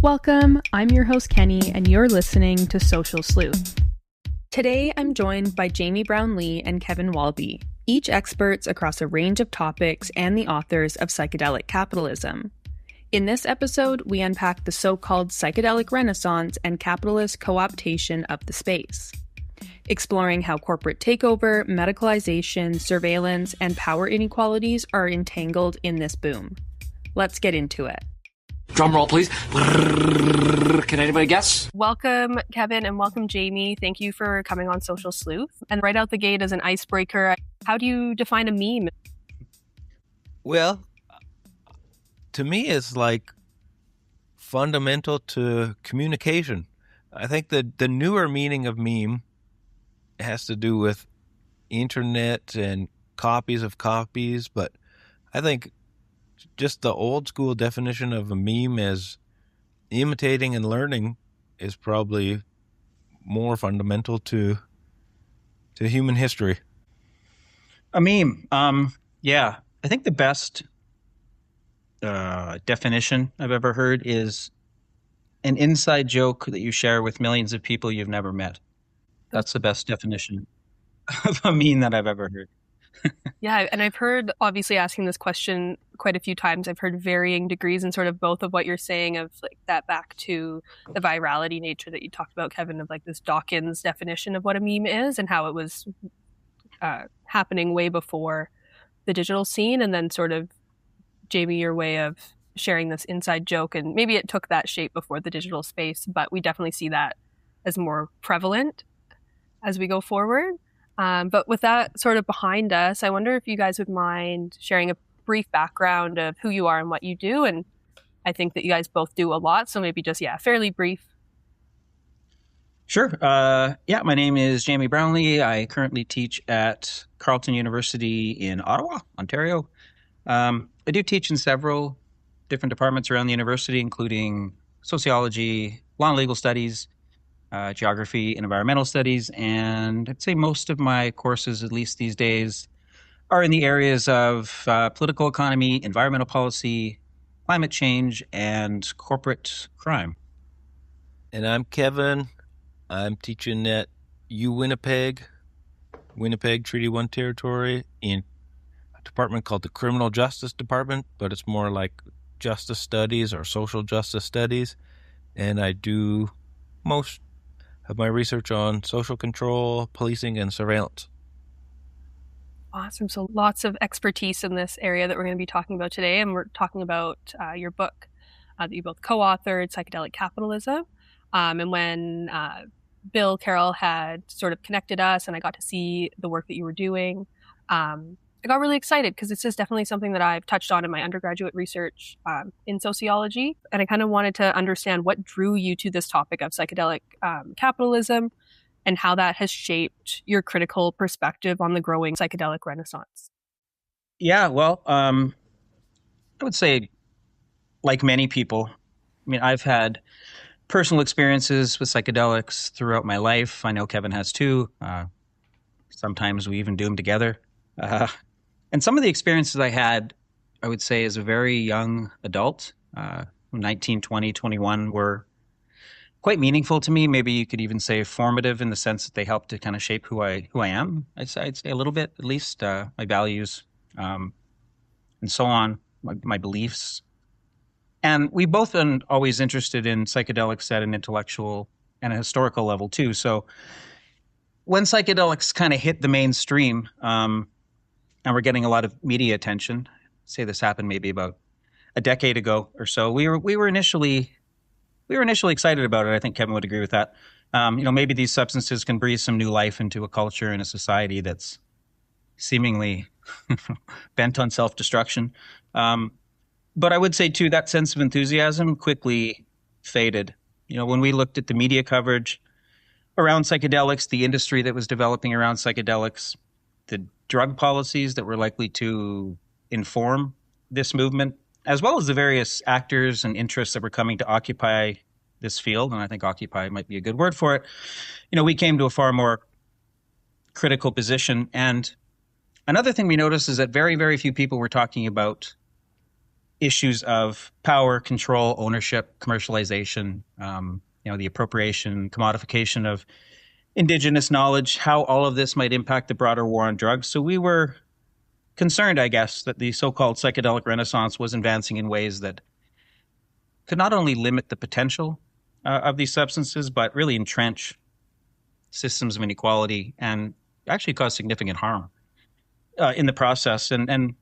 Welcome, I'm your host Kenny, and you're listening to Social Sleuth. Today I'm joined by Jamie Brownlee and Kevin Walby, each experts across a range of topics and the authors of Psychedelic Capitalism. In this episode, we unpack the so-called psychedelic renaissance and capitalist co-optation of the space, exploring how corporate takeover, medicalization, surveillance, and power inequalities are entangled in this boom. Let's get into it. Drum roll, please. Can anybody guess? Welcome, Kevin, and welcome, Jamie. Thank you for coming on Social Sleuth. And right out the gate as an icebreaker, how do you define a meme? Well, to me, it's like fundamental to communication. I think that the newer meaning of meme has to do with internet and copies of copies, but I think just the old school definition of a meme as imitating and learning is probably more fundamental to human history. A meme. Yeah. I think the best definition I've ever heard is an inside joke that you share with millions of people you've never met. That's the best definition of a meme that I've ever heard. Yeah, and I've heard, obviously asking this question quite a few times, I've heard varying degrees in sort of both of what you're saying of like that back to the virality nature that you talked about, Kevin, of like this Dawkins definition of what a meme is and how it was happening way before the digital scene, and then sort of, Jamie, your way of sharing this inside joke, and maybe it took that shape before the digital space, but we definitely see that as more prevalent as we go forward. But with that sort of behind us, I wonder if you guys would mind sharing a brief background of who you are and what you do. And I think that you guys both do a lot, so maybe just, fairly brief. Sure. My name is Jamie Brownlee. I currently teach at Carleton University in Ottawa, Ontario. I do teach in several different departments around the university, including sociology, law and legal studies, geography and environmental studies, and I'd say most of my courses, at least these days, are in the areas of political economy, environmental policy, climate change, and corporate crime. And I'm Kevin. I'm teaching at Winnipeg Treaty 1 territory in a department called the Criminal Justice Department, but it's more like justice studies or social justice studies, and I do most of my research on social control, policing, and surveillance. Awesome. So lots of expertise in this area that we're going to be talking about today. And we're talking about your book that you both co-authored, Psychedelic Capitalism. And when Bill Carroll had sort of connected us and I got to see the work that you were doing, I got really excited because this is definitely something that I've touched on in my undergraduate research in sociology. And I kind of wanted to understand what drew you to this topic of psychedelic capitalism and how that has shaped your critical perspective on the growing psychedelic renaissance. Yeah, well, I would say, like many people, I've had personal experiences with psychedelics throughout my life. I know Kevin has too. Sometimes we even do them together. And some of the experiences I had, I would say, as a very young adult, 19, 20, 21, were quite meaningful to me. Maybe you could even say formative in the sense that they helped to kind of shape who I am. I'd say a little bit, at least, my values, and so on, my beliefs. And we both been always interested in psychedelics at an intellectual and a historical level too. So when psychedelics kind of hit the mainstream, and we're getting a lot of media attention, say this happened maybe about a decade ago or so, we were initially excited about it. I think Kevin would agree with that. Maybe these substances can breathe some new life into a culture and a society that's seemingly bent on self-destruction. But I would say, too, that sense of enthusiasm quickly faded. When we looked at the media coverage around psychedelics, the industry that was developing around psychedelics, the drug policies that were likely to inform this movement, as well as the various actors and interests that were coming to occupy this field, and I think occupy might be a good word for it, we came to a far more critical position. And another thing we noticed is that very, very few people were talking about issues of power, control, ownership, commercialization, the appropriation, commodification of Indigenous knowledge, how all of this might impact the broader war on drugs. So we were concerned, I guess, that the so-called psychedelic renaissance was advancing in ways that could not only limit the potential of these substances, but really entrench systems of inequality and actually cause significant harm in the process. And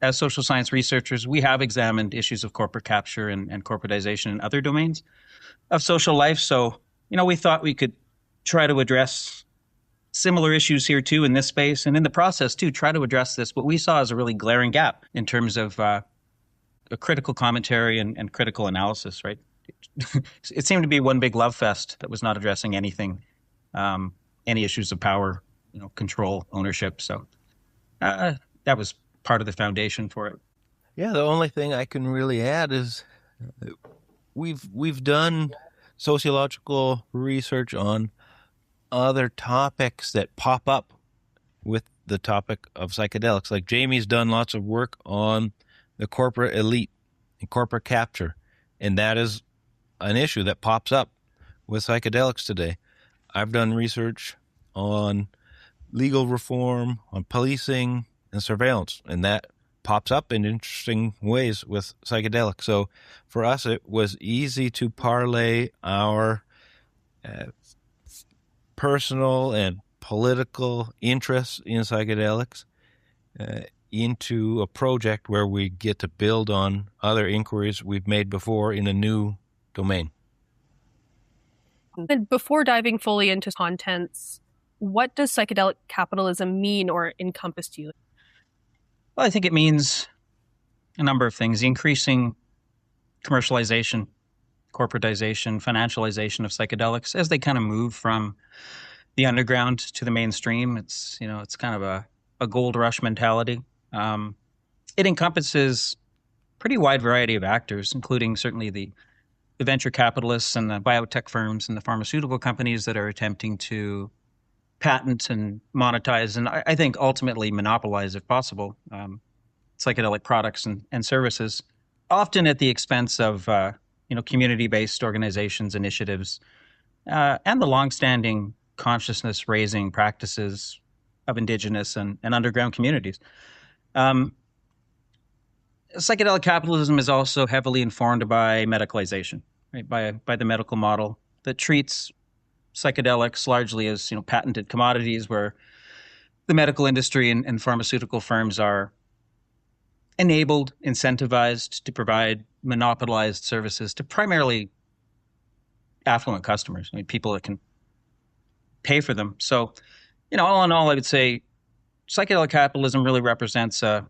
as social science researchers, we have examined issues of corporate capture and corporatization in other domains of social life. So, we thought we could try to address similar issues here too in this space, and in the process too, try to address this, what we saw as a really glaring gap in terms of a critical commentary and critical analysis, right? It seemed to be one big love fest that was not addressing anything, any issues of power, control, ownership. So that was part of the foundation for it. Yeah, the only thing I can really add is we've done sociological research on other topics that pop up with the topic of psychedelics. Like Jamie's done lots of work on the corporate elite and corporate capture, and that is an issue that pops up with psychedelics today. I've done research on legal reform, on policing and surveillance, and that pops up in interesting ways with psychedelics. So for us, it was easy to parlay our personal and political interests in psychedelics into a project where we get to build on other inquiries we've made before in a new domain. And before diving fully into contents, what does psychedelic capitalism mean or encompass to you? Well, I think it means a number of things. The increasing commercialization, corporatization, financialization of psychedelics as they kind of move from the underground to the mainstream. It's kind of a gold rush mentality. It encompasses a pretty wide variety of actors, including certainly the venture capitalists and the biotech firms and the pharmaceutical companies that are attempting to patent and monetize, and I think ultimately monopolize, if possible, psychedelic products and services, often at the expense of community-based organizations, initiatives, and the longstanding consciousness-raising practices of Indigenous and underground communities. Psychedelic capitalism is also heavily informed by medicalization, right? By the medical model that treats psychedelics largely as patented commodities, where the medical industry and pharmaceutical firms are enabled, incentivized to provide monopolized services to primarily affluent customers. I mean, people that can pay for them. So, all in all, I would say psychedelic capitalism really represents a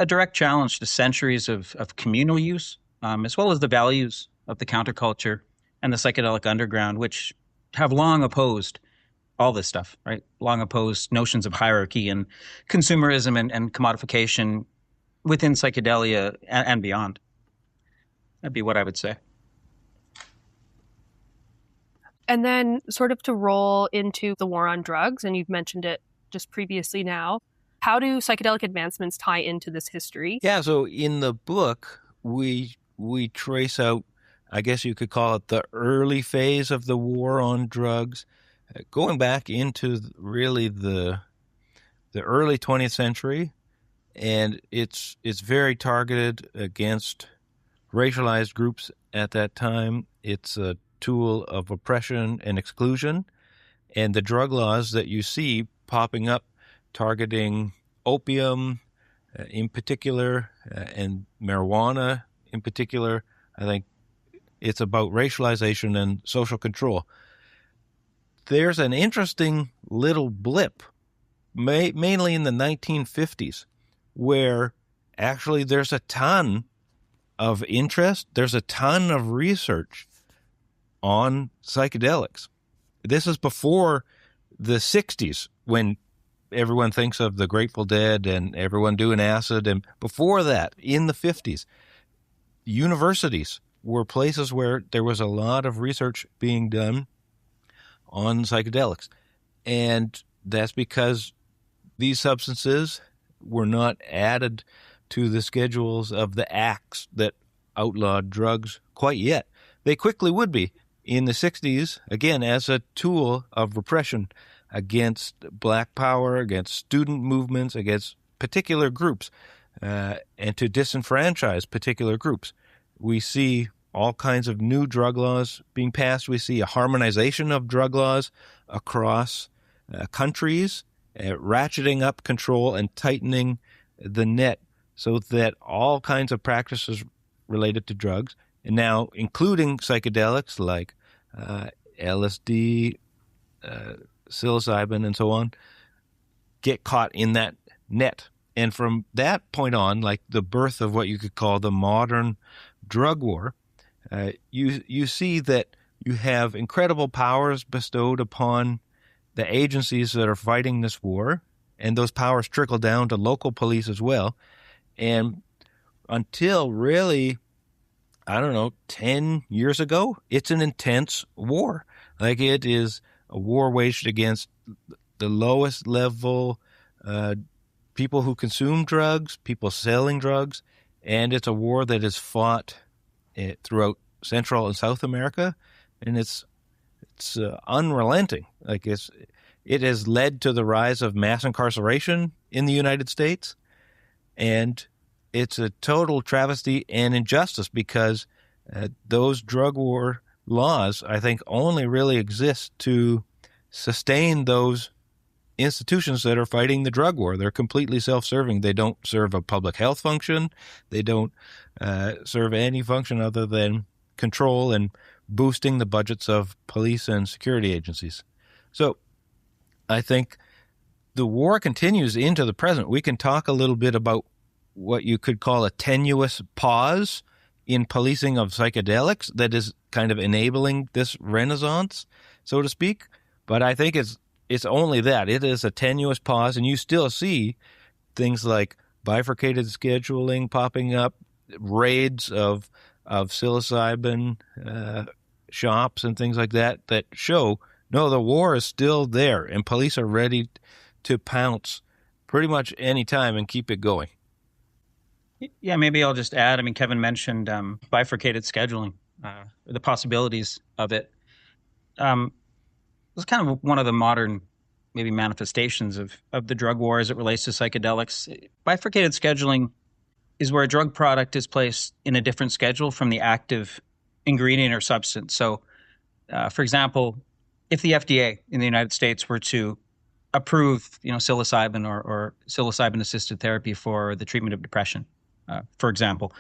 direct challenge to centuries of communal use, as well as the values of the counterculture and the psychedelic underground, which have long opposed all this stuff, right? Long opposed notions of hierarchy and consumerism and commodification within psychedelia and beyond. That'd be what I would say. And then sort of to roll into the war on drugs, and you've mentioned it just previously now, how do psychedelic advancements tie into this history? Yeah, so in the book, we trace out, I guess you could call it the early phase of the war on drugs, going back into really the early 20th century, and it's very targeted against racialized groups at that time. It's a tool of oppression and exclusion, and the drug laws that you see popping up targeting opium in particular and marijuana in particular, I think it's about racialization and social control. There's an interesting little blip, mainly in the 1950s, where actually there's a ton of interest, there's a ton of research on psychedelics. This is before the 60s, when everyone thinks of the Grateful Dead and everyone doing acid. And before that, in the 50s, universities were places where there was a lot of research being done on psychedelics. And that's because these substances were not added to the schedules of the acts that outlawed drugs quite yet. They quickly would be in the 60s, again, as a tool of repression against black power, against student movements, against particular groups, and to disenfranchise particular groups. We see all kinds of new drug laws being passed. We see a harmonization of drug laws across countries, ratcheting up control and tightening the net so that all kinds of practices related to drugs, and now including psychedelics like LSD, psilocybin, and so on, get caught in that net. And from that point on, like the birth of what you could call the modern drug war, you see that you have incredible powers bestowed upon the agencies that are fighting this war, and those powers trickle down to local police as well. And until really, 10 years ago, it's an intense war. Like, it is a war waged against the lowest level people who consume drugs, people selling drugs, and it's a war that is fought throughout Central and South America, and it's unrelenting. Like, it has led to the rise of mass incarceration in the United States, and it's a total travesty and injustice because those drug war laws, I think, only really exist to sustain those institutions that are fighting the drug war. They're completely self-serving. They don't serve a public health function. They don't serve any function other than control and boosting the budgets of police and security agencies. So I think the war continues into the present. We can talk a little bit about what you could call a tenuous pause in policing of psychedelics that is kind of enabling this renaissance, so to speak. But I think it's only that. It is a tenuous pause, and you still see things like bifurcated scheduling popping up, raids of psilocybin shops and things like that show, no, the war is still there, and police are ready to pounce pretty much any time and keep it going. Yeah, maybe I'll just add, Kevin mentioned bifurcated scheduling, the possibilities of it. It's kind of one of the modern maybe manifestations of the drug war as it relates to psychedelics. Bifurcated scheduling is where a drug product is placed in a different schedule from the active ingredient or substance. So, for example, if the FDA in the United States were to approve, psilocybin or psilocybin-assisted therapy for the treatment of depression, for example,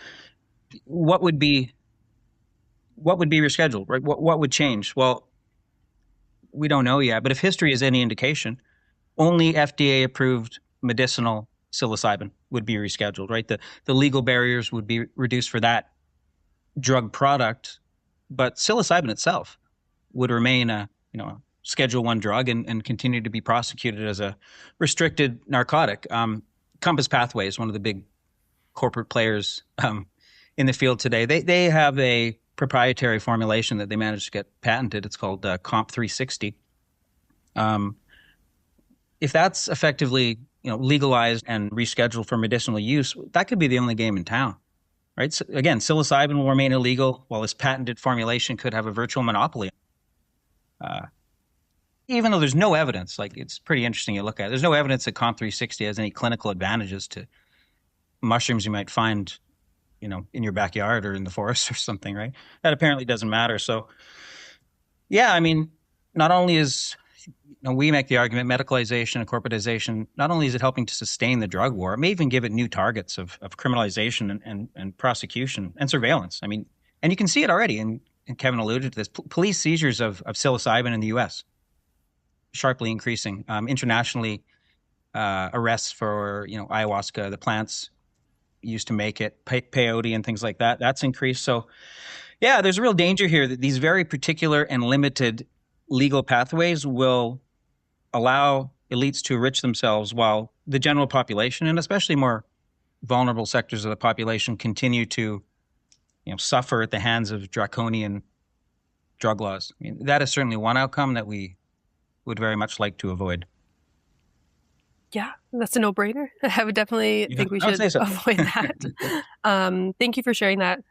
what would be rescheduled, right? What would change? Well, we don't know yet, but if history is any indication, only FDA-approved medicinal psilocybin would be rescheduled, right? The legal barriers would be reduced for that drug product, but psilocybin itself would remain a Schedule I drug and continue to be prosecuted as a restricted narcotic. Compass Pathways, one of the big corporate players in the field today, they have a proprietary formulation that they managed to get patented. It's called Comp 360. If that's effectively legalized and rescheduled for medicinal use, that could be the only game in town, right? So again, psilocybin will remain illegal while this patented formulation could have a virtual monopoly. Even though there's no evidence, like, it's pretty interesting to look at. There's no evidence that Comp 360 has any clinical advantages to mushrooms you might find, in your backyard or in the forest or something, right? That apparently doesn't matter. So, yeah, not only is, we make the argument, medicalization and corporatization, not only is it helping to sustain the drug war, it may even give it new targets of criminalization and prosecution and surveillance. And you can see it already, and Kevin alluded to this, police seizures of psilocybin in the U.S., sharply increasing. Internationally, arrests for, ayahuasca, the plants used to make it, peyote and things like that, that's increased. So, yeah, there's a real danger here that these very particular and limited legal pathways will allow elites to enrich themselves while the general population, and especially more vulnerable sectors of the population, continue to suffer at the hands of draconian drug laws. That is certainly one outcome that we would very much like to avoid. Yeah, that's a no-brainer. I would definitely think we should so. avoid that. Thank you for sharing that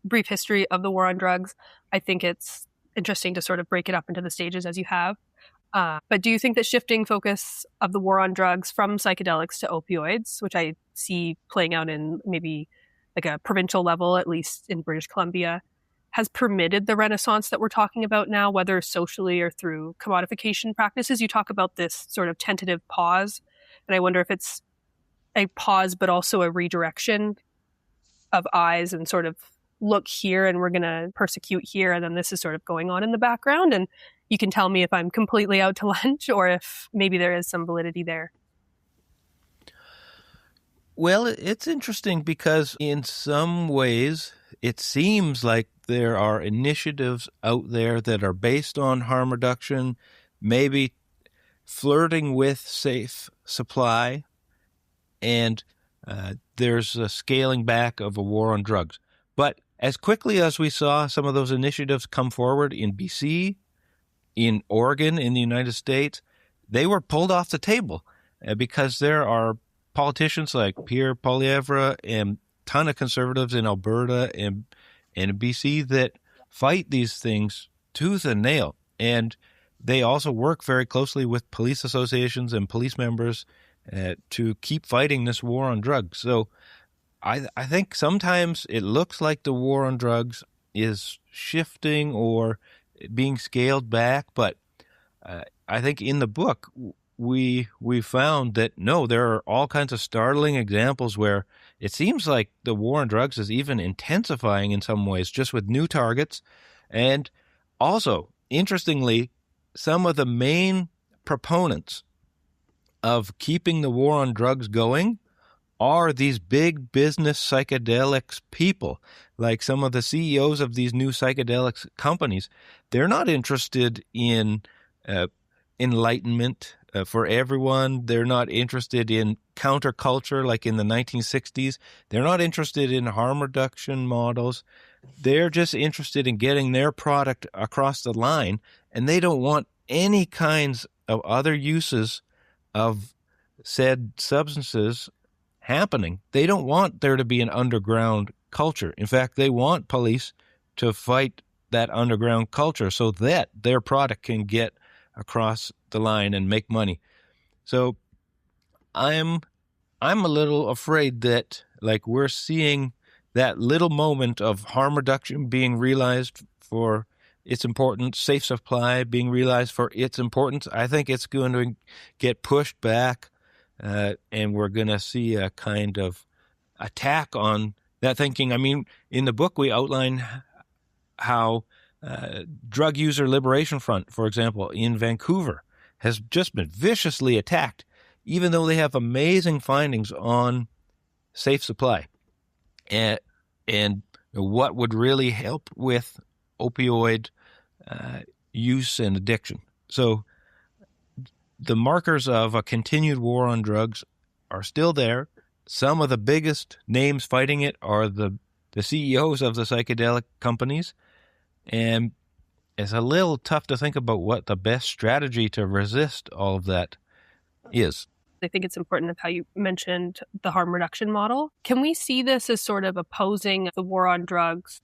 brief history of the war on drugs. I think it's interesting to sort of break it up into the stages as you have. But do you think that shifting focus of the war on drugs from psychedelics to opioids, which I see playing out in maybe like a provincial level, at least in British Columbia, has permitted the renaissance that we're talking about now, whether socially or through commodification practices? You talk about this sort of tentative pause, and I wonder if it's a pause but also a redirection of eyes and sort of look here and we're going to persecute here, and then this is sort of going on in the background, and you can tell me if I'm completely out to lunch or if maybe there is some validity there. Well, it's interesting because in some ways it seems like there are initiatives out there that are based on harm reduction, maybe flirting with safe supply, and there's a scaling back of a war on drugs. But as quickly as we saw some of those initiatives come forward in BC, in Oregon, in the United States, they were pulled off the table because there are politicians like Pierre Poilievre and a ton of conservatives in Alberta and BC that fight these things tooth and nail. And they also work very closely with police associations and police members to keep fighting this war on drugs. So I think sometimes it looks like the war on drugs is shifting or being scaled back, but I think in the book we found that no, there are all kinds of startling examples where it seems like the war on drugs is even intensifying in some ways, just with new targets. And also, interestingly, some of the main proponents of keeping the war on drugs going are these big business psychedelics people, like some of the CEOs of these new psychedelics companies. They're not interested in enlightenment for everyone. They're not interested in counterculture like in the 1960s. They're not interested in harm reduction models. They're just interested in getting their product across the line, and they don't want any kinds of other uses of said substances happening. They don't want there to be an underground culture. In fact, they want police to fight that underground culture so that their product can get across the line and make money. So I'm a little afraid that like we're seeing that little moment of harm reduction being realized for its importance, safe supply being realized for its importance. I think it's going to get pushed back, and we're going to see a kind of attack on that thinking. I mean, in the book, we outline how Drug User Liberation Front, for example, in Vancouver, has just been viciously attacked, even though they have amazing findings on safe supply and what would really help with opioid use and addiction. So the markers of a continued war on drugs are still there. Some of the biggest names fighting it are the CEOs of the psychedelic companies. And it's a little tough to think about what the best strategy to resist all of that is. I think it's important of how you mentioned the harm reduction model. Can we see this as sort of opposing the war on drugs?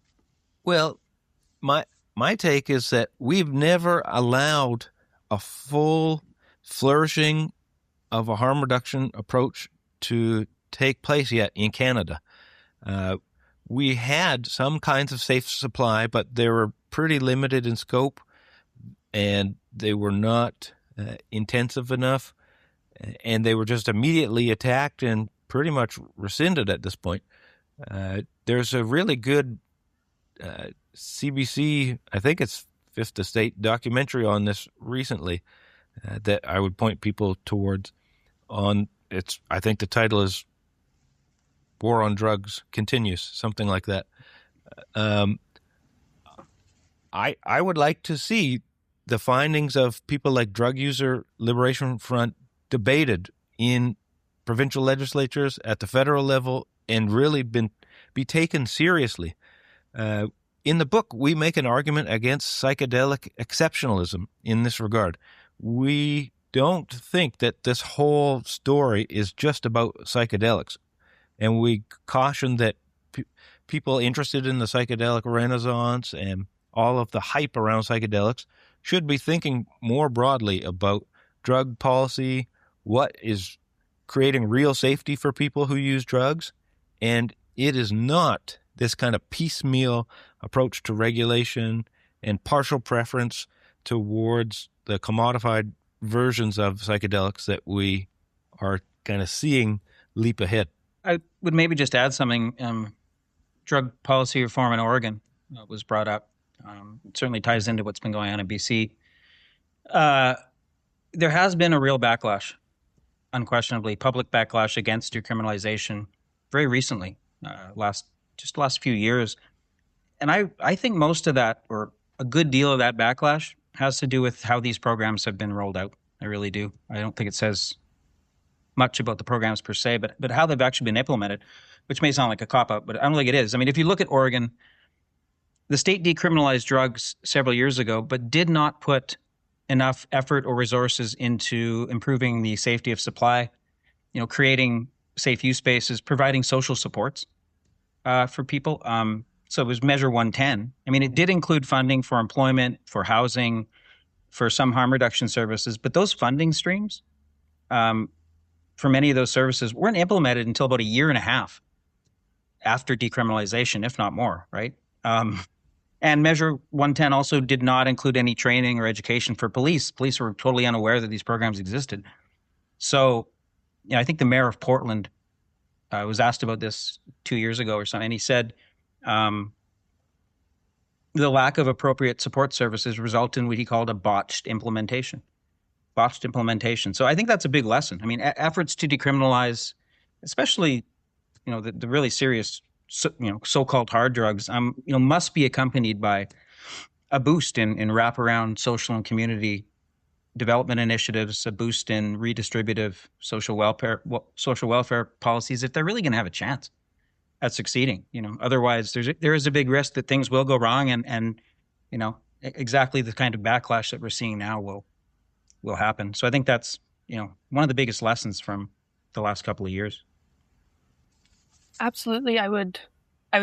Well, my take is that we've never allowed a full flourishing of a harm reduction approach to take place yet in Canada. We had some kinds of safe supply, but they were pretty limited in scope, and they were not intensive enough, and they were just immediately attacked and pretty much rescinded at this point. There's a really good CBC, I think it's Fifth Estate documentary on this recently that I would point people towards. I think the title is War on Drugs Continues, something like that. I would like to see the findings of people like Drug User Liberation Front debated in provincial legislatures at the federal level and really be taken seriously. In the book, we make an argument against psychedelic exceptionalism in this regard. We don't think that this whole story is just about psychedelics. And we caution that people interested in the psychedelic renaissance and all of the hype around psychedelics should be thinking more broadly about drug policy, what is creating real safety for people who use drugs. And it is not this kind of piecemeal approach to regulation and partial preference towards the commodified versions of psychedelics that we are kind of seeing leap ahead. I would maybe just add something. Drug policy reform in Oregon was brought up. It certainly ties into what's been going on in BC. There has been a real backlash, unquestionably, public backlash against decriminalization very recently, last few years. And I think most of that, or a good deal of that backlash, has to do with how these programs have been rolled out. I really do. I don't think it says much about the programs per se, but how they've actually been implemented, which may sound like a cop-out, but I don't think it is. I mean, if you look at Oregon, the state decriminalized drugs several years ago, but did not put enough effort or resources into improving the safety of supply, creating safe use spaces, providing social supports for people. So it was Measure 110. I mean, it did include funding for employment, for housing, for some harm reduction services, but those funding streams for many of those services weren't implemented until about a year and a half after decriminalization, if not more, right? And Measure 110 also did not include any training or education for police. Police were totally unaware that these programs existed. So, I think the mayor of Portland was asked about this 2 years ago or something, and he said the lack of appropriate support services result in what he called a botched implementation. So I think that's a big lesson. I mean, efforts to decriminalize, especially, the really serious, so-called hard drugs, must be accompanied by a boost in wraparound social and community development initiatives, a boost in redistributive social welfare policies if they're really going to have a chance at succeeding. Otherwise there is a big risk that things will go wrong, and exactly the kind of backlash that we're seeing now will happen. So I think that's one of the biggest lessons from the last couple of years. Absolutely. I would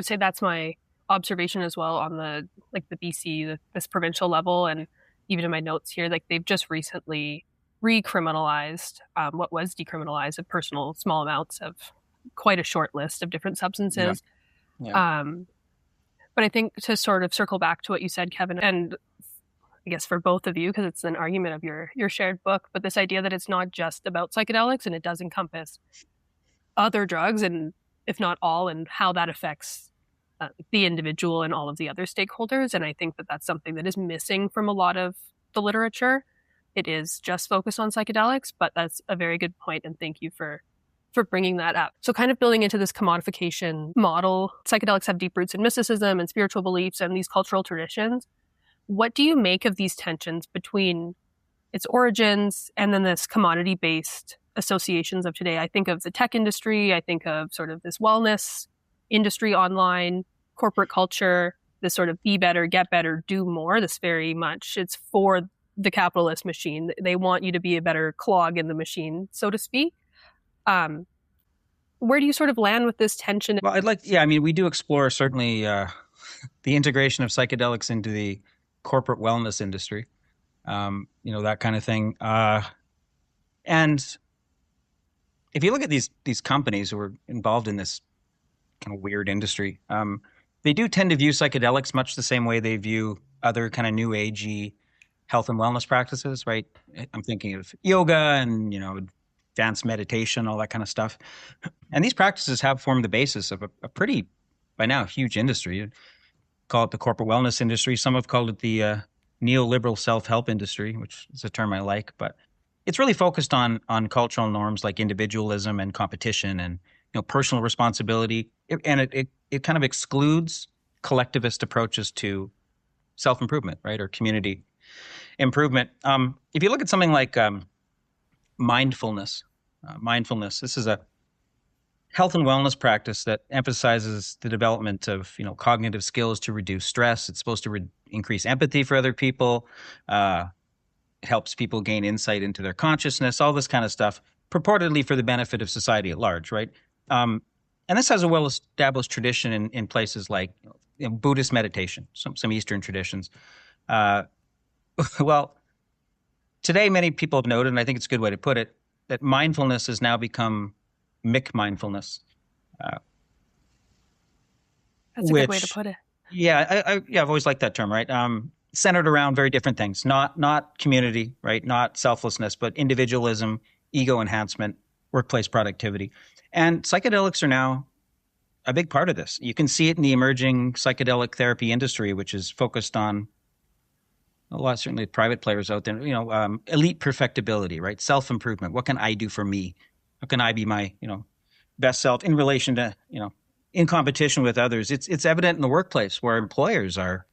say that's my observation as well on the BC, this provincial level, and even in my notes here, they've just recently recriminalized what was decriminalized of personal small amounts of quite a short list of different substances. Yeah. But I think to sort of circle back to what you said, Kevin, and I guess for both of you, because it's an argument of your shared book, but this idea that it's not just about psychedelics and it does encompass other drugs, and if not all, and how that affects the individual and all of the other stakeholders. And I think that that's something that is missing from a lot of the literature. It is just focused on psychedelics, but that's a very good point, and thank you for bringing that up. So kind of building into this commodification model, psychedelics have deep roots in mysticism and spiritual beliefs and these cultural traditions. What do you make of these tensions between its origins and then this commodity-based associations of today? I think of the tech industry, I think of sort of this wellness industry online, corporate culture, this sort of be better, get better, do more. This very much, it's for the capitalist machine. They want you to be a better clog in the machine, so to speak. Where do you sort of land with this tension? Well, we do explore certainly the integration of psychedelics into the corporate wellness industry, that kind of thing. And if you look at these companies who are involved in this kind of weird industry, they do tend to view psychedelics much the same way they view other kind of new agey health and wellness practices, right? I'm thinking of yoga and, advanced meditation, all that kind of stuff. And these practices have formed the basis of a pretty, by now, huge industry. You'd call it the corporate wellness industry. Some have called it the neoliberal self-help industry, which is a term I like, but it's really focused on cultural norms like individualism and competition and personal responsibility, and it kind of excludes collectivist approaches to self-improvement, right, or community improvement. If you look at something like mindfulness, this is a health and wellness practice that emphasizes the development of cognitive skills to reduce stress. It's supposed to increase empathy for other people, It helps people gain insight into their consciousness, all this kind of stuff, purportedly for the benefit of society at large, right? And this has a well-established tradition in places like Buddhist meditation, some Eastern traditions. Well, today many people have noted, and I think it's a good way to put it, that mindfulness has now become McMindfulness. That's a good way to put it. Yeah, I've always liked that term, right? Centered around very different things, not community, right? Not selflessness, but individualism, ego enhancement, workplace productivity. And psychedelics are now a big part of this. You can see it in the emerging psychedelic therapy industry, which is focused on a lot, certainly private players out there, elite perfectibility, right? Self-improvement. What can I do for me? How can I be my, best self in relation to, in competition with others? It's evident in the workplace where employers are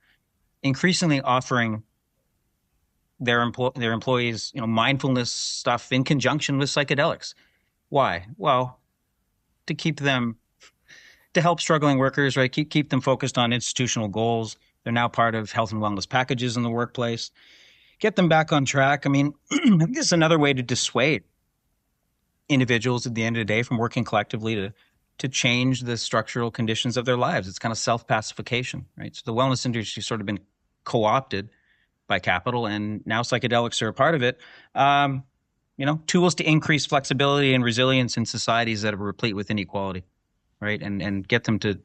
increasingly offering their employees, mindfulness stuff in conjunction with psychedelics. Why? Well, to help struggling workers, right? Keep them focused on institutional goals. They're now part of health and wellness packages in the workplace. Get them back on track. I mean, I think this is another way to dissuade individuals at the end of the day from working collectively to change the structural conditions of their lives. It's kind of self-pacification, right? So the wellness industry has sort of been co-opted by capital, and now psychedelics are a part of it. Tools to increase flexibility and resilience in societies that are replete with inequality, right? And get them to,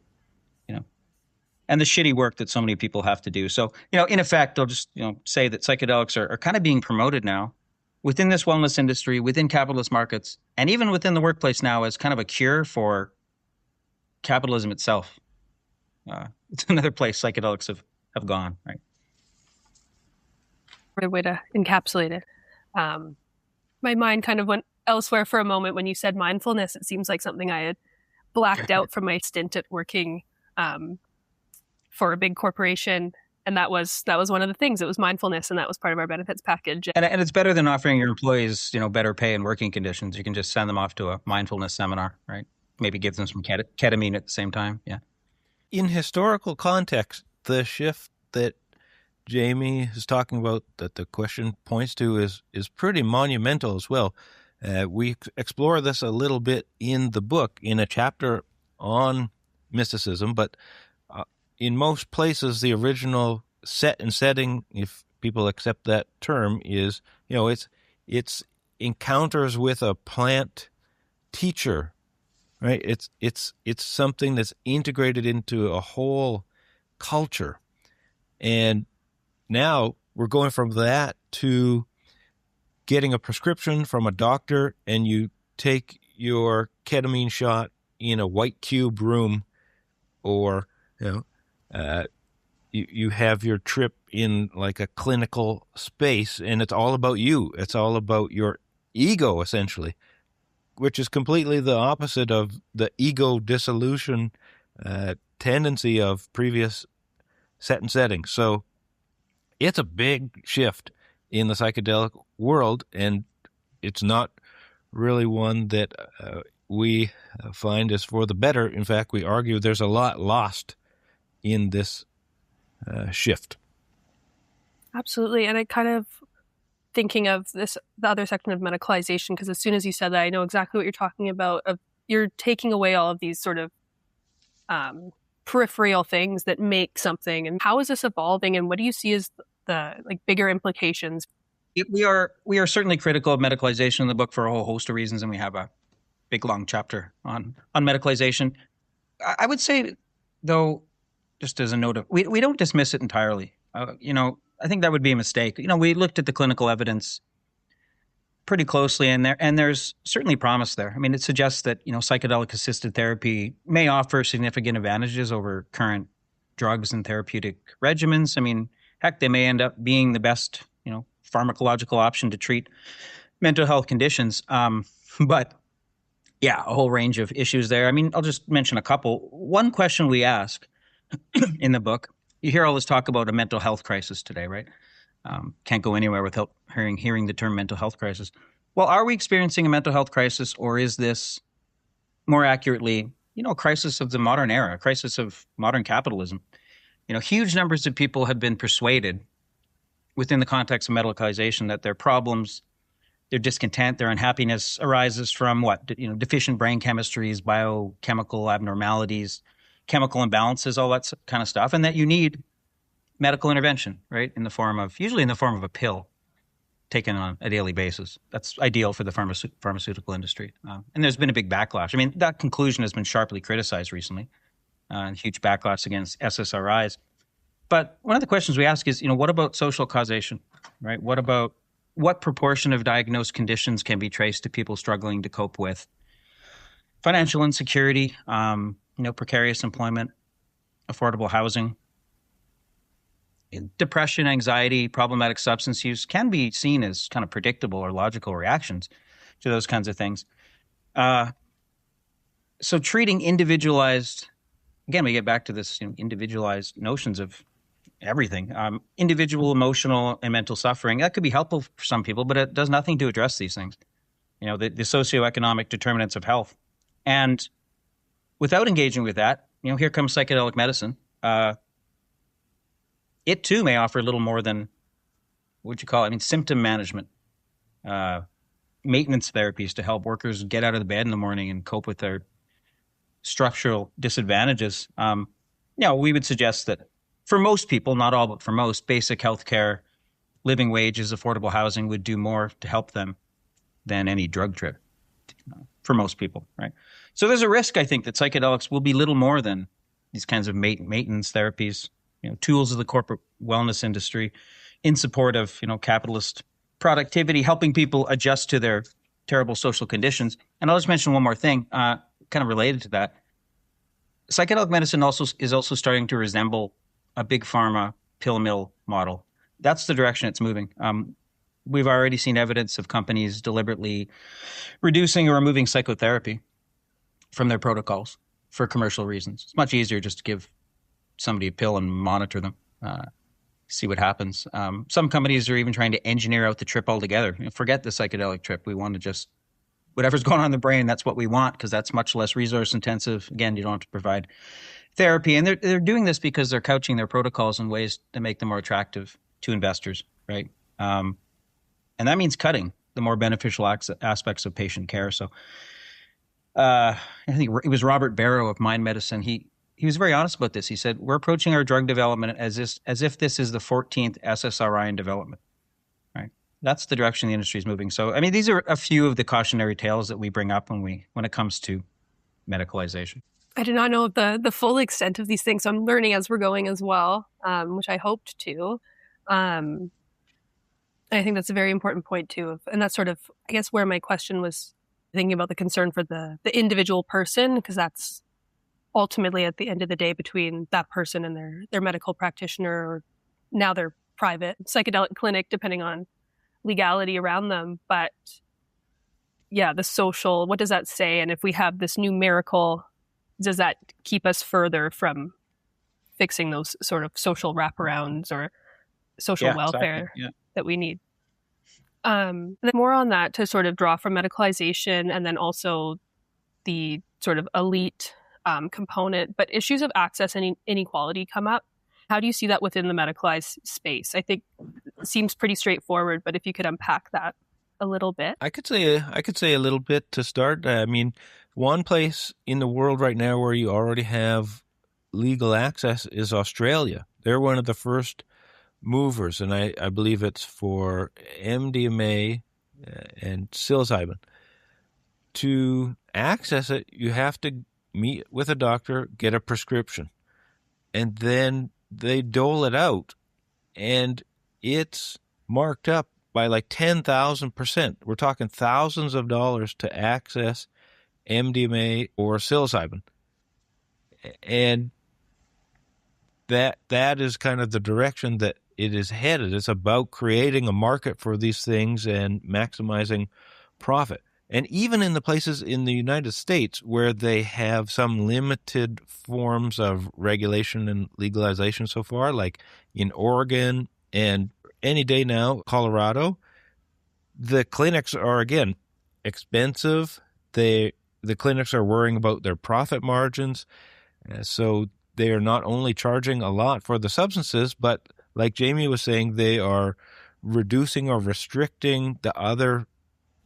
and the shitty work that so many people have to do. So, in effect, I'll just, say that psychedelics are kind of being promoted now within this wellness industry, within capitalist markets, and even within the workplace now as kind of a cure for capitalism itself. It's another place psychedelics have gone, right? Great way to encapsulate it. My mind kind of went elsewhere for a moment when you said mindfulness. It seems like something I had blacked out from my stint at working for a big corporation, and that was one of the things. It was mindfulness, and that was part of our benefits package. And it's better than offering your employees, better pay and working conditions. You can just send them off to a mindfulness seminar, right? Maybe give them some ketamine at the same time. Yeah. In historical context, the shift that Jamie is talking about, that the question points to, is pretty monumental as well. We explore this a little bit in the book in a chapter on mysticism, but in most places, the original set and setting, if people accept that term, is, it's encounters with a plant teacher, right? It's something that's integrated into a whole culture. And now we're going from that to getting a prescription from a doctor, and you take your ketamine shot in a white cube room, or, you have your trip in like a clinical space, and it's all about you. It's all about your ego, essentially, which is completely the opposite of the ego dissolution tendency of previous set and settings. So it's a big shift in the psychedelic world, and it's not really one that we find is for the better. In fact, we argue there's a lot lost in this shift. Absolutely. And I kind of thinking of the other section of medicalization, because as soon as you said that, I know exactly what you're talking about. You're taking away all of these sort of peripheral things that make something. And how is this evolving, and what do you see as the bigger implications? We are certainly critical of medicalization in the book for a whole host of reasons, and we have a big long chapter on medicalization. I would say, though, just as a note, we don't dismiss it entirely. I think that would be a mistake. We looked at the clinical evidence pretty closely, and there's certainly promise there. I mean, it suggests that psychedelic assisted therapy may offer significant advantages over current drugs and therapeutic regimens. I mean, heck, they may end up being the best pharmacological option to treat mental health conditions. But yeah, a whole range of issues there. I mean, I'll just mention a couple. One question we ask in the book, you hear all this talk about a mental health crisis today, right? Can't go anywhere without hearing the term mental health crisis. Well, are we experiencing a mental health crisis, or is this more accurately, a crisis of the modern era, a crisis of modern capitalism? Huge numbers of people have been persuaded within the context of medicalization that their problems, their discontent, their unhappiness arises from what? Deficient brain chemistries, biochemical abnormalities, chemical imbalances, all that kind of stuff, and that you need medical intervention, right? Usually in the form of a pill taken on a daily basis. That's ideal for the pharmaceutical industry. And there's been a big backlash. I mean, that conclusion has been sharply criticized recently, and huge backlash against SSRIs. But one of the questions we ask is, what about social causation, right? What proportion of diagnosed conditions can be traced to people struggling to cope with financial insecurity, precarious employment, affordable housing? Depression, anxiety, problematic substance use can be seen as kind of predictable or logical reactions to those kinds of things. So treating individualized, again, we get back to this individualized notions of everything. Individual emotional and mental suffering, that could be helpful for some people, but it does nothing to address these things. The socioeconomic determinants of health. And without engaging with that, here comes psychedelic medicine. It too may offer a little more than, symptom management, maintenance therapies to help workers get out of the bed in the morning and cope with their structural disadvantages. We would suggest that for most people, not all, but for most, basic healthcare, living wages, affordable housing would do more to help them than any drug trip for most people, right? So there's a risk, I think, that psychedelics will be little more than these kinds of maintenance therapies, tools of the corporate wellness industry in support of, capitalist productivity, helping people adjust to their terrible social conditions. And I'll just mention one more thing, kind of related to that. Psychedelic medicine is also starting to resemble a big pharma pill mill model. That's the direction it's moving. We've already seen evidence of companies deliberately reducing or removing psychotherapy from their protocols for commercial reasons. It's much easier just to give somebody a pill and monitor them, see what happens. Some companies are even trying to engineer out the trip altogether. Forget the psychedelic trip. We want to just, whatever's going on in the brain, that's what we want, because that's much less resource intensive. Again, you don't have to provide therapy. And they're doing this because they're couching their protocols in ways to make them more attractive to investors, right? And that means cutting the more beneficial aspects of patient care. So I think it was Robert Barrow of Mind Medicine. He was very honest about this. He said, we're approaching our drug development as if this is the 14th SSRI in development, right? That's the direction the industry is moving. So, these are a few of the cautionary tales that we bring up when it comes to medicalization. I did not know the full extent of these things, so I'm learning as we're going as well, which I hoped to. I think that's a very important point too, and that's sort of, I guess, where my question was thinking about the concern for the individual person, because that's ultimately at the end of the day between that person and their medical practitioner, or now their private psychedelic clinic, depending on legality around them. But yeah, the social, what does that say? And if we have this numerical, does that keep us further from fixing those sort of social wraparounds or social welfare that we need? And then more on that, to sort of draw from medicalization and then also the sort of elite component, but issues of access and inequality come up. How do you see that within the medicalized space? I think it seems pretty straightforward, but if you could unpack that a little bit. I could say a little bit to start. One place in the world right now where you already have legal access is Australia. They're one of the first movers, and I believe it's for MDMA and psilocybin. To access it, you have to meet with a doctor, get a prescription, and then they dole it out, and it's marked up by like 10,000%. We're talking thousands of dollars to access MDMA or psilocybin. And that is kind of the direction that it is headed. It's about creating a market for these things and maximizing profit. And even in the places in the United States where they have some limited forms of regulation and legalization so far, like in Oregon and any day now, Colorado, the clinics are, again, expensive. The clinics are worrying about their profit margins. So they are not only charging a lot for the substances, but like Jamie was saying, they are reducing or restricting the other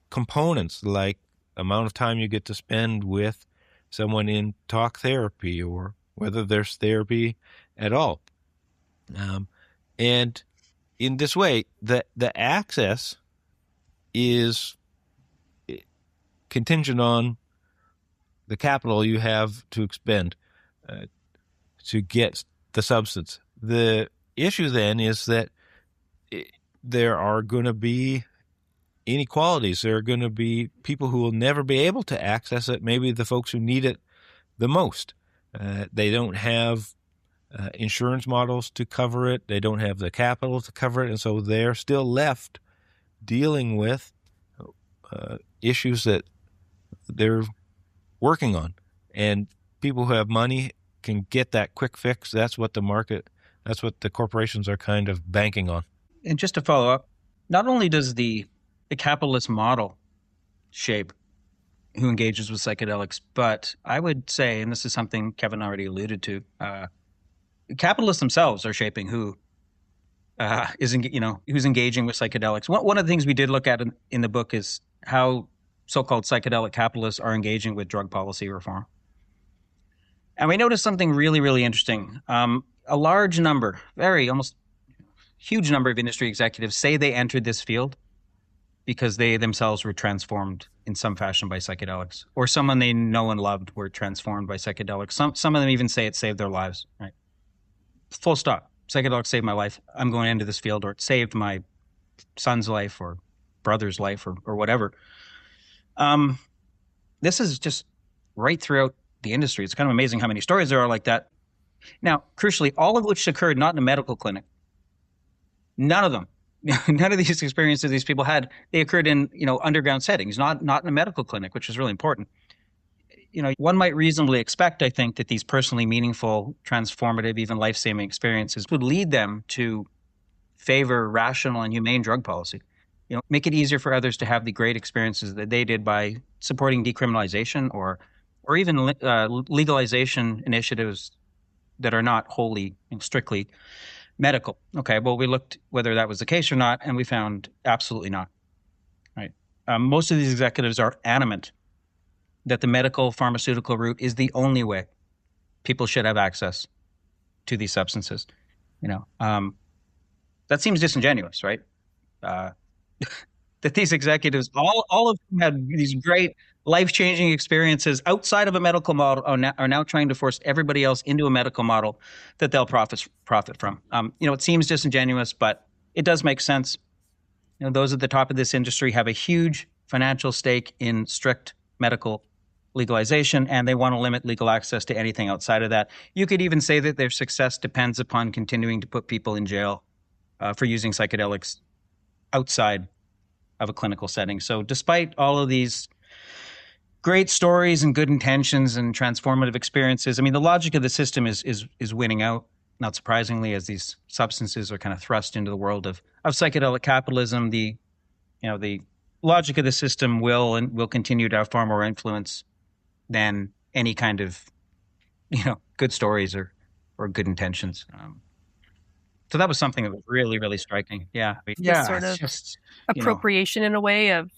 components, like amount of time you get to spend with someone in talk therapy, or whether there's therapy at all. And in this way, the access is contingent on the capital you have to expend to get the substance. The issue then is that there are going to be inequalities. There are going to be people who will never be able to access it, maybe the folks who need it the most. They don't have insurance models to cover it. They don't have the capital to cover it. And so they're still left dealing with issues that they're working on. And people who have money can get that quick fix. That's what the corporations are kind of banking on. And just to follow up, not only does the capitalist model shape who engages with psychedelics, but I would say, and this is something Kevin already alluded to, capitalists themselves are shaping who who's engaging with psychedelics. One of the things we did look at in the book is how so-called psychedelic capitalists are engaging with drug policy reform. And we noticed something really, really interesting. A large number, almost huge number of industry executives say they entered this field because they themselves were transformed in some fashion by psychedelics, or someone they know and loved were transformed by psychedelics. Some of them even say it saved their lives, right? Full stop. Psychedelics saved my life. I'm going into this field, or it saved my son's life or brother's life or whatever. This is just right throughout the industry. It's kind of amazing how many stories there are like that. Now, crucially, all of which occurred not in a medical clinic. None of them. None of these experiences these people had, they occurred in, underground settings, not in a medical clinic, which is really important. One might reasonably expect, I think, that these personally meaningful, transformative, even life-saving experiences would lead them to favor rational and humane drug policy. Make it easier for others to have the great experiences that they did by supporting decriminalization or even legalization initiatives that are not wholly, strictly medical. Okay, well, we looked whether that was the case or not, and we found absolutely not. Right. Most of these executives are adamant that the medical pharmaceutical route is the only way people should have access to these substances. That seems disingenuous, right? That these executives, all of them had these great life-changing experiences outside of a medical model, are now trying to force everybody else into a medical model that they'll profit from. It seems disingenuous, but it does make sense. Those at the top of this industry have a huge financial stake in strict medical legalization, and they want to limit legal access to anything outside of that. You could even say that their success depends upon continuing to put people in jail for using psychedelics outside of a clinical setting. So despite all of these great stories and good intentions and transformative experiences, the logic of the system is winning out, not surprisingly, as these substances are kind of thrust into the world of psychedelic capitalism. The logic of the system will continue to have far more influence than any kind of good stories or good intentions. So that was something that was really, really striking. Yeah. Sort of appropriation in a way of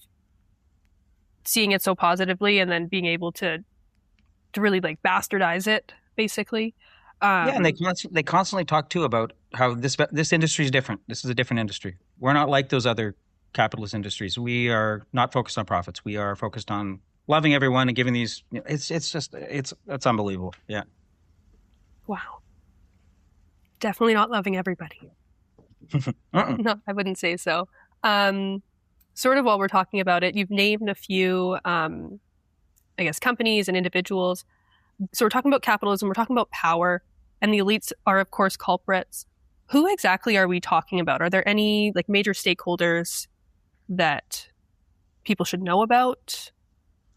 seeing it so positively and then being able to really bastardize it, basically. And they constantly talk too about how this industry is different. This is a different industry. We're not like those other capitalist industries. We are not focused on profits. We are focused on loving everyone and giving these. It's unbelievable. Yeah. Wow. Definitely not loving everybody. No, I wouldn't say so. Sort of while we're talking about it, you've named a few, companies and individuals. So we're talking about capitalism, we're talking about power, and the elites are, of course, culprits. Who exactly are we talking about? Are there any major stakeholders that people should know about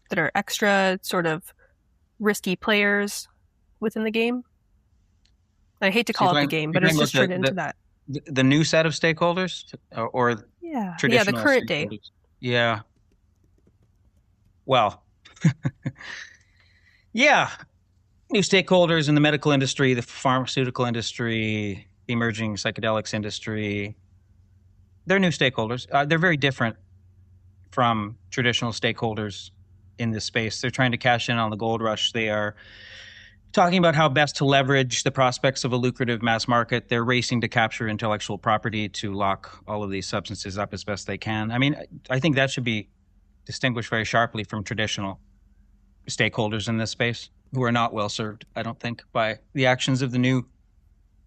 that are extra sort of risky players within the game? I hate to call it the game, but it's just turned into that. The new set of stakeholders, or traditional the current day. Yeah. Well, yeah, new stakeholders in the medical industry, the pharmaceutical industry, the emerging psychedelics industry, they're new stakeholders. They're very different from traditional stakeholders in this space. They're trying to cash in on the gold rush. They are talking about how best to leverage the prospects of a lucrative mass market. They're racing to capture intellectual property to lock all of these substances up as best they can. I mean, I think that should be distinguished very sharply from traditional stakeholders in this space who are not well served, I don't think, by the actions of the new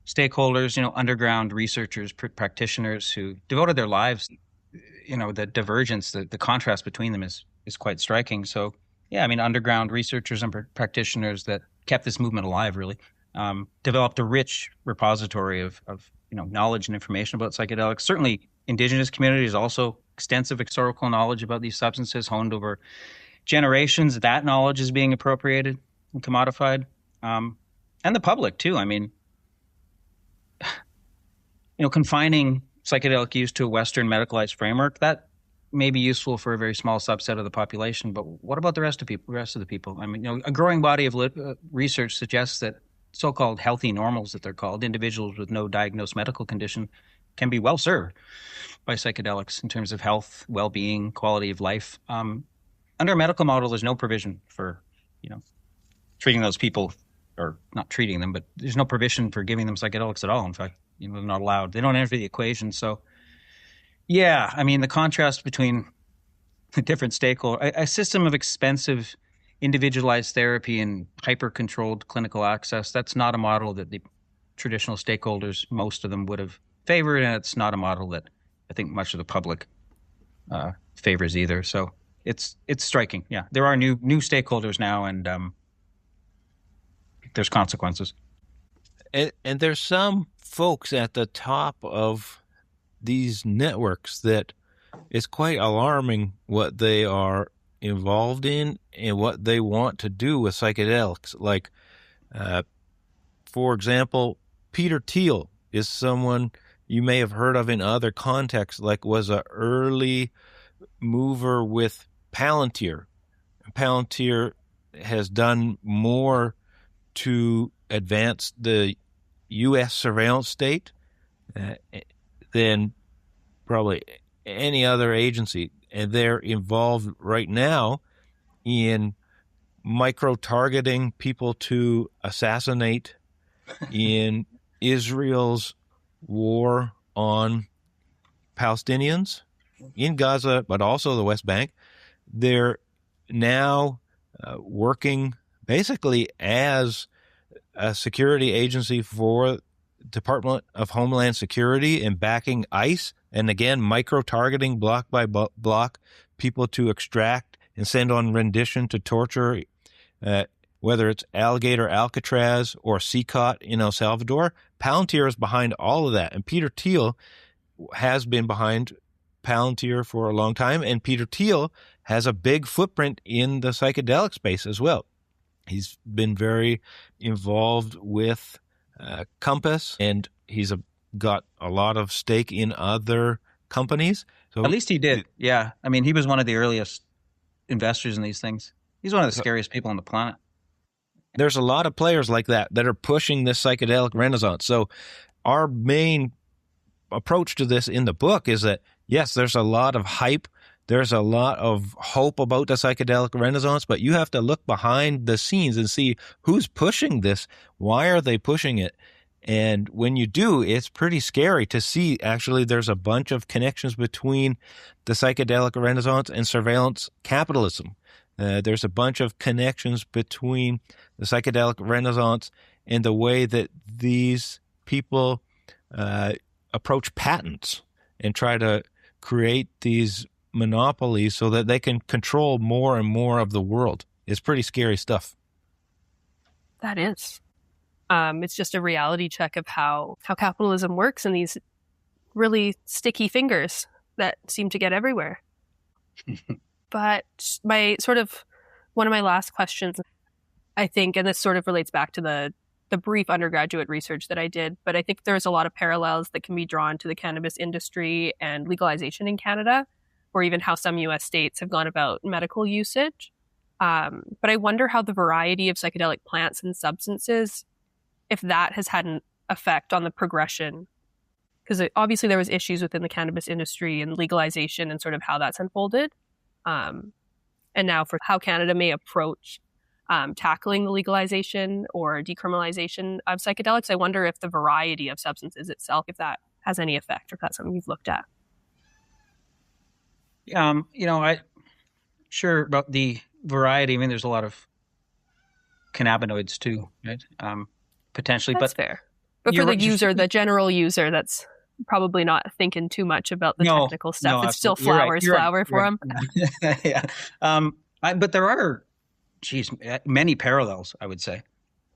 stakeholders, underground researchers, practitioners who devoted their lives. The divergence, the contrast between them is quite striking. So, yeah, I mean, underground researchers and practitioners that kept this movement alive, really, developed a rich repository of knowledge and information about psychedelics. Certainly, Indigenous communities also extensive historical knowledge about these substances honed over generations. That knowledge is being appropriated and commodified, and the public too. I mean, confining psychedelic use to a Western medicalized framework, that may be useful for a very small subset of the population, but what about the rest of the people? I mean, a growing body of research suggests that so-called healthy normals, that they're called, individuals with no diagnosed medical condition, can be well served by psychedelics in terms of health, well-being, quality of life. Under a medical model, there's no provision for, treating those people, or not treating them, but there's no provision for giving them psychedelics at all. In fact, they're not allowed. They don't enter the equation. So, yeah, I mean, the contrast between the different stakeholders, a system of expensive, individualized therapy and hyper-controlled clinical access, that's not a model that the traditional stakeholders, most of them, would have favored, and it's not a model that I think much of the public favors either. So it's striking. Yeah, there are new stakeholders now, and there's consequences. And there's some folks at the top of these networks that it's quite alarming what they are involved in and what they want to do with psychedelics. Like, for example, Peter Thiel is someone you may have heard of in other contexts, like was an early mover with Palantir. Palantir has done more to advance the U.S. surveillance state than probably any other agency. And they're involved right now in micro-targeting people to assassinate in Israel's war on Palestinians in Gaza, but also the West Bank. They're now working basically as a security agency for Department of Homeland Security and backing ICE, and again, micro-targeting block by block people to extract and send on rendition to torture, whether it's Alligator Alcatraz or CCOT in El Salvador. Palantir is behind all of that, and Peter Thiel has been behind Palantir for a long time, and Peter Thiel has a big footprint in the psychedelic space as well. He's been very involved with Compass, and he's got a lot of stake in other companies. So at least he did. Yeah. I mean, he was one of the earliest investors in these things. He's one of the scariest people on the planet. There's a lot of players like that are pushing this psychedelic renaissance. So our main approach to this in the book is that, yes, there's a lot of hype. There's a lot of hope about the psychedelic renaissance, but you have to look behind the scenes and see who's pushing this. Why are they pushing it? And when you do, it's pretty scary to see actually there's a bunch of connections between the psychedelic renaissance and surveillance capitalism. There's a bunch of connections between the psychedelic renaissance and the way that these people approach patents and try to create these monopolies so that they can control more and more of the world. It's pretty scary stuff. That is. It's just a reality check of how capitalism works and these really sticky fingers that seem to get everywhere. But one of my last questions, I think, and this sort of relates back to the brief undergraduate research that I did, but I think there's a lot of parallels that can be drawn to the cannabis industry and legalization in Canada, or even how some U.S. states have gone about medical usage. But I wonder how the variety of psychedelic plants and substances, if that has had effect on the progression? Because obviously there was issues within the cannabis industry and legalization and sort of how that's unfolded. And now for how Canada may approach tackling the legalization or decriminalization of psychedelics, I wonder if the variety of substances itself, if that has any effect, or if that's something you've looked at. I sure about the variety. I mean, there's a lot of cannabinoids too, right? Potentially, that's fair. But for the user, the general user, that's probably not thinking too much about the technical stuff. It's still flower for them. Yeah. But there are, many parallels, I would say.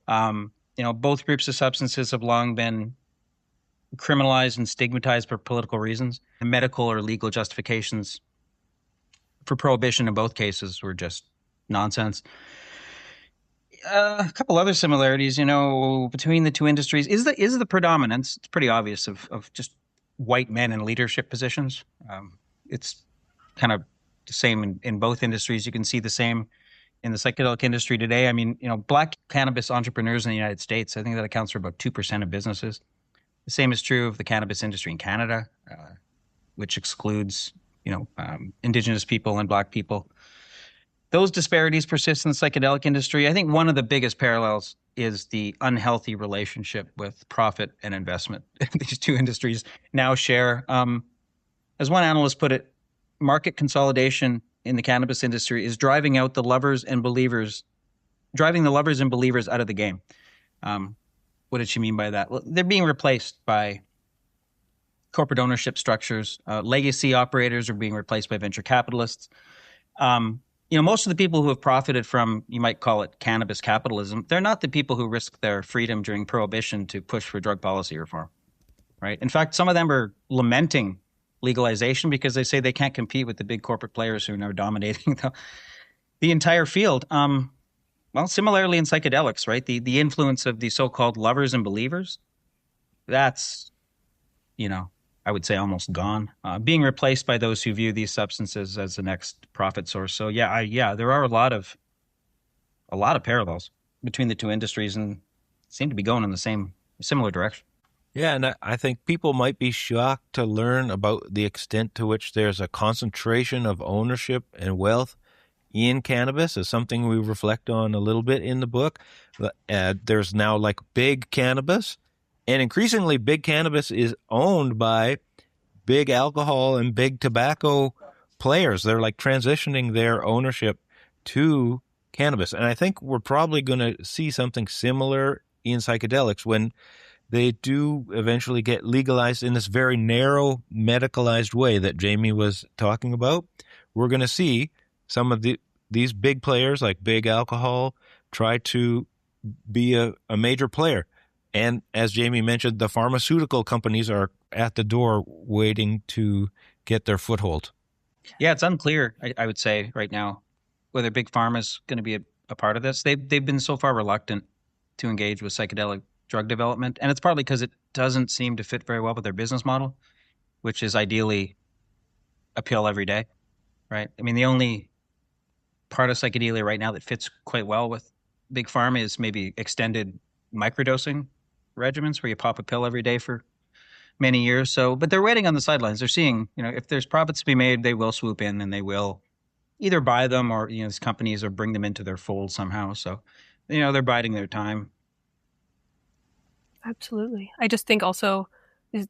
Both groups of substances have long been criminalized and stigmatized for political reasons. The medical or legal justifications for prohibition in both cases were just nonsense. A couple other similarities, between the two industries is the predominance. It's pretty obvious of just white men in leadership positions. It's kind of the same in both industries. You can see the same in the psychedelic industry today. I mean, black cannabis entrepreneurs in the United States, I think that accounts for about 2% of businesses. The same is true of the cannabis industry in Canada, which excludes, Indigenous people and Black people. Those disparities persist in the psychedelic industry. I think one of the biggest parallels is the unhealthy relationship with profit and investment these two industries now share. As one analyst put it, market consolidation in the cannabis industry is driving the lovers and believers out of the game. What did she mean by that? Well, they're being replaced by corporate ownership structures. Legacy operators are being replaced by venture capitalists. Most of the people who have profited from, you might call it cannabis capitalism, they're not the people who risked their freedom during prohibition to push for drug policy reform, right? In fact, some of them are lamenting legalization because they say they can't compete with the big corporate players who are now dominating the entire field. Well, similarly in psychedelics, right? The influence of the so-called lovers and believers, that's, I would say almost gone, being replaced by those who view these substances as the next profit source. So there are a lot of parallels between the two industries and seem to be going in the similar direction. Yeah, and I think people might be shocked to learn about the extent to which there's a concentration of ownership and wealth in cannabis. Is something we reflect on a little bit in the book. There's now like big cannabis, and increasingly big cannabis is owned by big alcohol and big tobacco players. They're like transitioning their ownership to cannabis. And I think we're probably going to see something similar in psychedelics when they do eventually get legalized in this very narrow medicalized way that Jamie was talking about. We're going to see some of these big players like big alcohol try to be a major player. And as Jamie mentioned, the pharmaceutical companies are at the door waiting to get their foothold. Yeah, it's unclear, I would say right now, whether Big Pharma is going to be a part of this. They've been so far reluctant to engage with psychedelic drug development. And it's partly because it doesn't seem to fit very well with their business model, which is ideally a pill every day, right? I mean, the only part of psychedelia right now that fits quite well with Big Pharma is maybe extended microdosing regimens where you pop a pill every day for many years. So, but they're waiting on the sidelines. They're seeing, if there's profits to be made, they will swoop in and they will either buy them or, these companies or bring them into their fold somehow. So, they're biding their time. Absolutely. I just think also,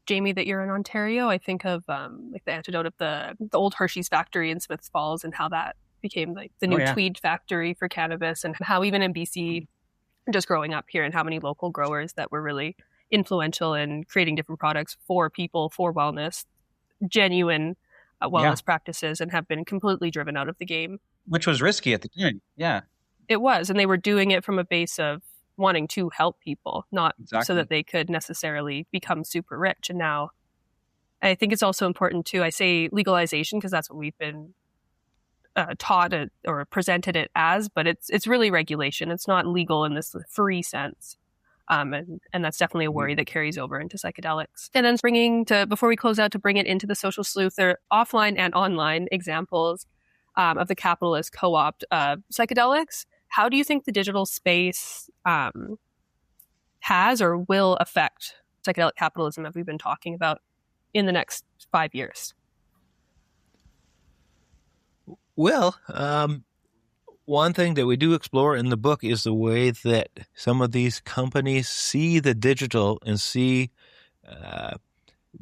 Jamie, that you're in Ontario. I think of like the antidote of the old Hershey's factory in Smiths Falls and how that became like the new Tweed factory for cannabis, and how even in BC, just growing up here, and how many local growers that were really influential in creating different products for people, for wellness, genuine wellness practices, and have been completely driven out of the game. Which was risky at the time. Yeah. It was. And they were doing it from a base of wanting to help people, not so that they could necessarily become super rich. And now I think it's also important too, I say legalization because that's what we've been taught it or presented it as, but it's really regulation. It's not legal in this free sense. And that's definitely a worry that carries over into psychedelics. And then before we close out, to bring it into the Social Sleuth, there are offline and online examples of the capitalist co-opt psychedelics. How do you think the digital space has or will affect psychedelic capitalism that we've been talking about in the next 5 years? Well, one thing that we do explore in the book is the way that some of these companies see the digital and see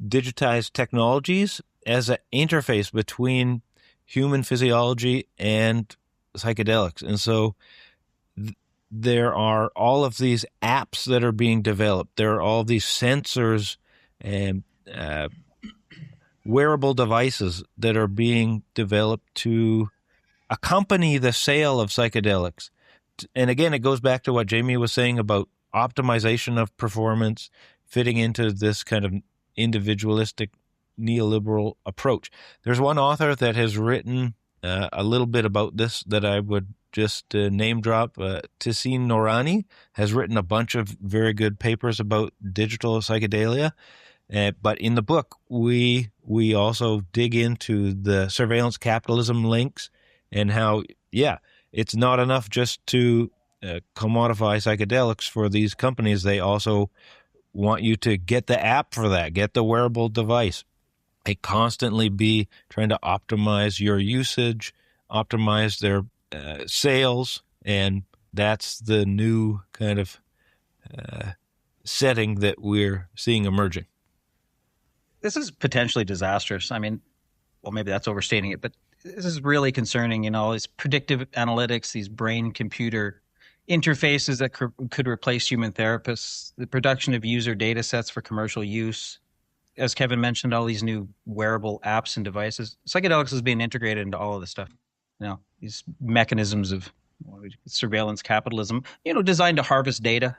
digitized technologies as an interface between human physiology and psychedelics. And so there are all of these apps that are being developed. There are all these sensors and wearable devices that are being developed to accompany the sale of psychedelics. And again, it goes back to what Jamie was saying about optimization of performance fitting into this kind of individualistic neoliberal approach. There's one author that has written a little bit about this that I would just name drop. Tissine Noorani has written a bunch of very good papers about digital psychedelia. But in the book, we also dig into the surveillance capitalism links and how, it's not enough just to commodify psychedelics for these companies. They also want you to get the app for that, get the wearable device. They constantly be trying to optimize your usage, optimize their sales, and that's the new kind of setting that we're seeing emerging. This is potentially disastrous. I mean, well, maybe that's overstating it, but this is really concerning, these predictive analytics, these brain-computer interfaces that could replace human therapists, the production of user data sets for commercial use. As Kevin mentioned, all these new wearable apps and devices. Psychedelics is being integrated into all of this stuff. These mechanisms of surveillance capitalism, designed to harvest data,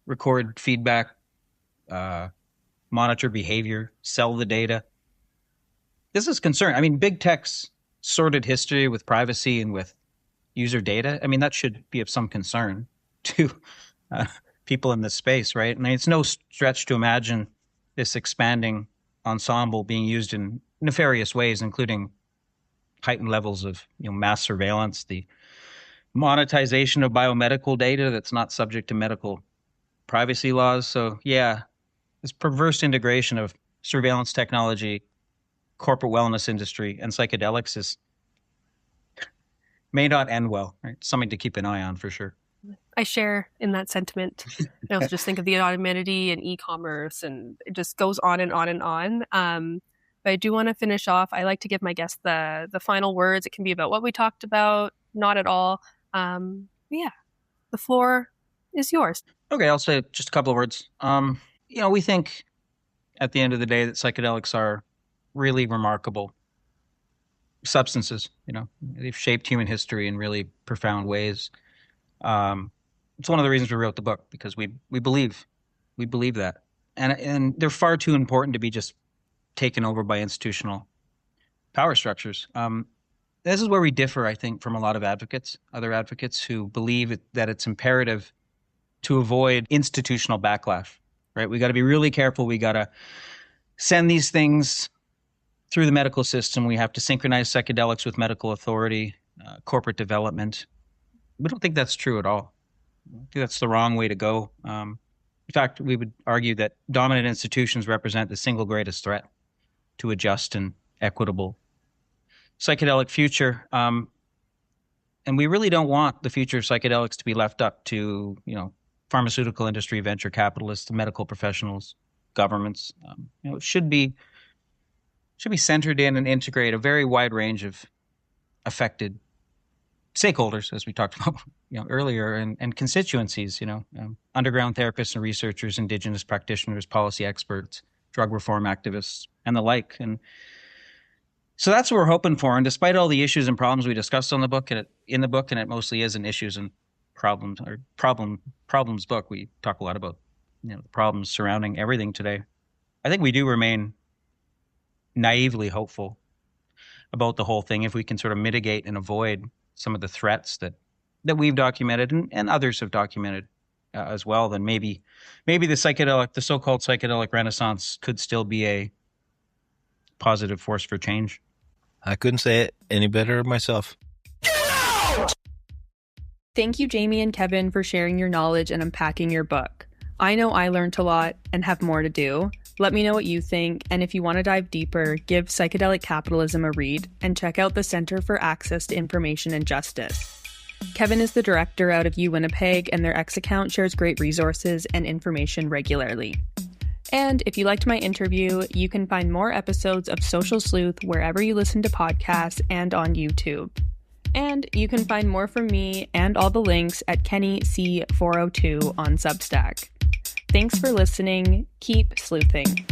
record feedback, monitor behavior, sell the data. This is concern. I mean, big tech's sordid history with privacy and with user data, that should be of some concern to people in this space, right? It's no stretch to imagine this expanding ensemble being used in nefarious ways, including heightened levels of mass surveillance, the monetization of biomedical data that's not subject to medical privacy laws. So this perverse integration of surveillance technology, corporate wellness industry, and psychedelics may not end well, right? Something to keep an eye on for sure. I share in that sentiment. I also just think of the anonymity and e-commerce, and it just goes on and on and on. But I do want to finish off. I like to give my guests the final words. It can be about what we talked about, not at all. The floor is yours. Okay, I'll say just a couple of words. We think at the end of the day that psychedelics are really remarkable substances. They've shaped human history in really profound ways. It's one of the reasons we wrote the book, because we believe that, and they're far too important to be just taken over by institutional power structures. This is where we differ, I think, from a lot of other advocates who believe that it's imperative to avoid institutional backlash. Right? We got to be really careful. We got to send these things through the medical system. We have to synchronize psychedelics with medical authority, corporate development. We don't think that's true at all. I think that's the wrong way to go. In fact, we would argue that dominant institutions represent the single greatest threat to a just and equitable psychedelic future. And we really don't want the future of psychedelics to be left up to, pharmaceutical industry, venture capitalists, medical professionals, governments. It should be centered in and integrate a very wide range of affected stakeholders, as we talked about earlier, and constituencies, underground therapists and researchers, Indigenous practitioners, policy experts, drug reform activists, and the like. And so that's what we're hoping for. And despite all the issues and problems we discussed in the book, and it mostly is an issues and problems book. We talk a lot about the problems surrounding everything today. I think we do remain naively hopeful about the whole thing if we can sort of mitigate and avoid some of the threats that we've documented and others have documented as well. Then maybe the so-called psychedelic renaissance could still be a positive force for change. I couldn't say it any better myself. Thank you, Jamie and Kevin, for sharing your knowledge and unpacking your book. I know I learned a lot and have more to do. Let me know what you think, and if you want to dive deeper, give Psychedelic Capitalism a read and check out the Center for Access to Information and Justice. Kevin is the director out of Winnipeg, and their X account shares great resources and information regularly. And if you liked my interview, you can find more episodes of Social Sleuth wherever you listen to podcasts and on YouTube. And you can find more from me and all the links at KennyC402 on Substack. Thanks for listening. Keep sleuthing.